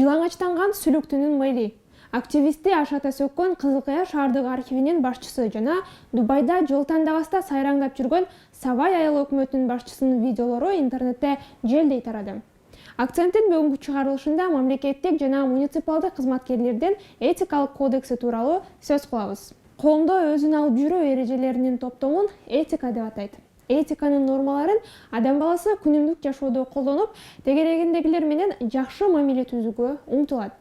Жылаңачтанган сүлүктүнүн мэри. Активисти ашата сөккөн Кызылкая шаардык архивинин башчысы жана Дубайда жол тандабаста сайраңдап жүргөн Савай айыл өкмөтүнүн башчысынын видеолору интернетте желдей тарады. Акценттин бүгүнкү чыгарылышында мамлекеттик жана муниципалдык кызматкерлердин этикалык кодекси тууралуу сөз кылабыз. Коомдо өзүн алып жүрүү эрежелеринин топтомун этика деп атайт. Этиканын нормаларын адам баласы күнүмдүк жашоодо колдонуп, тегерегиндегилер менен жакшы мамиле түзүүгө умтулат.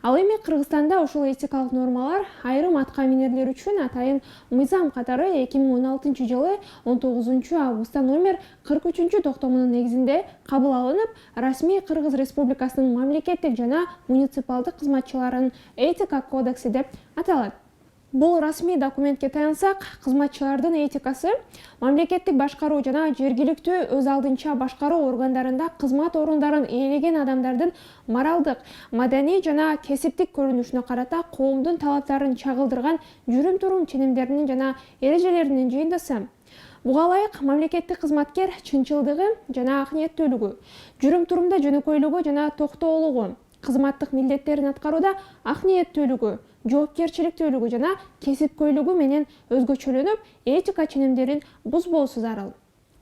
Ал эми Кыргызстанда ушул этикалык нормалар айрым атка минерлер үчүн атайын мыйзам катары 2016 жылы 19 августта номер 43 токтомунун негизинде кабыл алынып, расмий Кыргыз Республикасынын мамлекеттик жана муниципалдык кызматчыларынын этика кодекси деп аталат. Бул расмий документке таянсак, кызматчылардын этикасы мамлекеттик башкаруу жана жергиликтүү өз алдынча башкаруу органдарында кызмат орундарын ээлеген адамдардын моралдык, маданий жана кесиптик көрүнүшүнө карата коомдун талаптарын чагылдырган жүрүм-турум ченемдеринин жана эрежелеринин жыйындысы. Буга ылайык мамлекеттик кызматкер чынчылдыгы жана ак ниеттүүлүгү, жүрүм-турумда жөнөкөйлүгү жана токтоолугу, кызматтык милдеттерин аткарууда ак ниеттүүлүгү, жоопкерчиликтүүлүгү жана кесипкөйлүгү менен өзгөчөлөнүп, этика ченемдерин бузбоосу зарыл.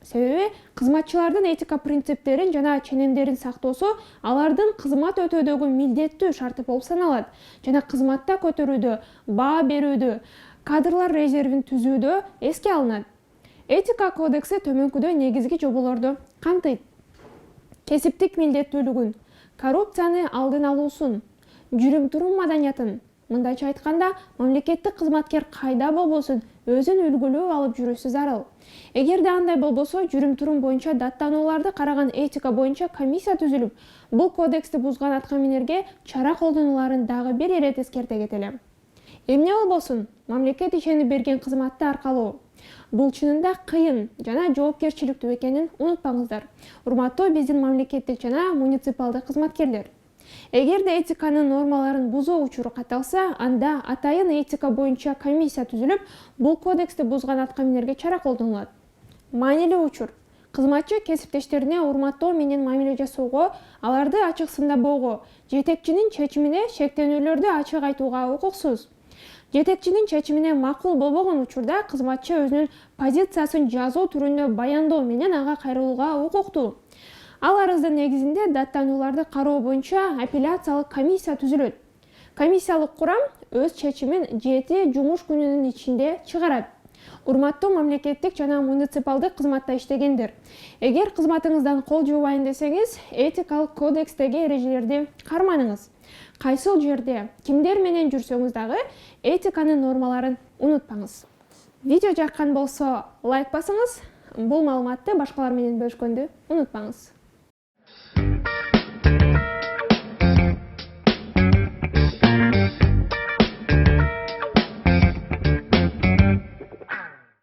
Себеби кызматчылардын этика принциптерин жана ченемдерин сактоосу алардын кызмат өтөөдөгү милдеттүү шарты болуп саналат жана кызматта көтөрүүдө, баа берүүдө, кадрлар резервин түзүүдө эске алынат. Этика кодекси төмөнкүдөй негизги жоболорду камтыйт: кесиптик милдеттүүлүгүн, коррупцияны алдын алуусун, жүрүм-турум маданиятын. Мындайча айтканда, мамлекеттик кызматкер кайда болбосун өзүн үлгүлүү алып жүрүүсү зарыл. Эгерде андай болбосо, жүрүм-турум боюнча даттанууларды караган этика боюнча комиссия түзүлүп, бул кодексти бузган атка минерге чара колдонуларын дагы бир ирет эскерте кетели. Эмне болбосун, мамлекет ишенип берген кызматты аркалоо. Бул чынында кыйын жана жоопкерчиликтүү экенин унутпаңыздар. Урматтуу биздин мамлекеттик жана муниципалдык кызматкерлер. Эгерде этиканын нормаларын бузуу учуру катталса, анда атайын этика боюнча комиссия түзүлүп, бул кодексти бузган атка минерге чара колдонулат. Маанилүү учур: кызматчы кесиптештерине урматтоо менен мамиле жасоого, аларды ачык сындабоого, жетекчинин чечимине шектенүүлөрдү ачык айтууга укуксуз. Жетекчинин чечимине макул болбогон учурда кызматчы өзүнүн позициясын жазуу түрүндө баяндоо менен ага кайрылууга укуктуу. Ал арыздын негизинде даттанууларды кароо боюнча апелляциялык комиссия түзүлөт. Комиссиялык курам өз чечимин 7 жумуш күнүнүн ичинде чыгарат. Урматтуу мамлекеттик жана муниципалдык кызматта иштегендер, эгер кызматыңыздан кол жуубайын десеңиз, этикалык кодекстеги эрежелерди карманыңыз. Кайсыл жерде, кимдер менен жүрсөңүз дагы этиканын нормаларын унутпаңыз. Видео жаккан болсо лайк басыңыз, бул маалыматты башкалар менен бөлүшкөндү унутпаңыз.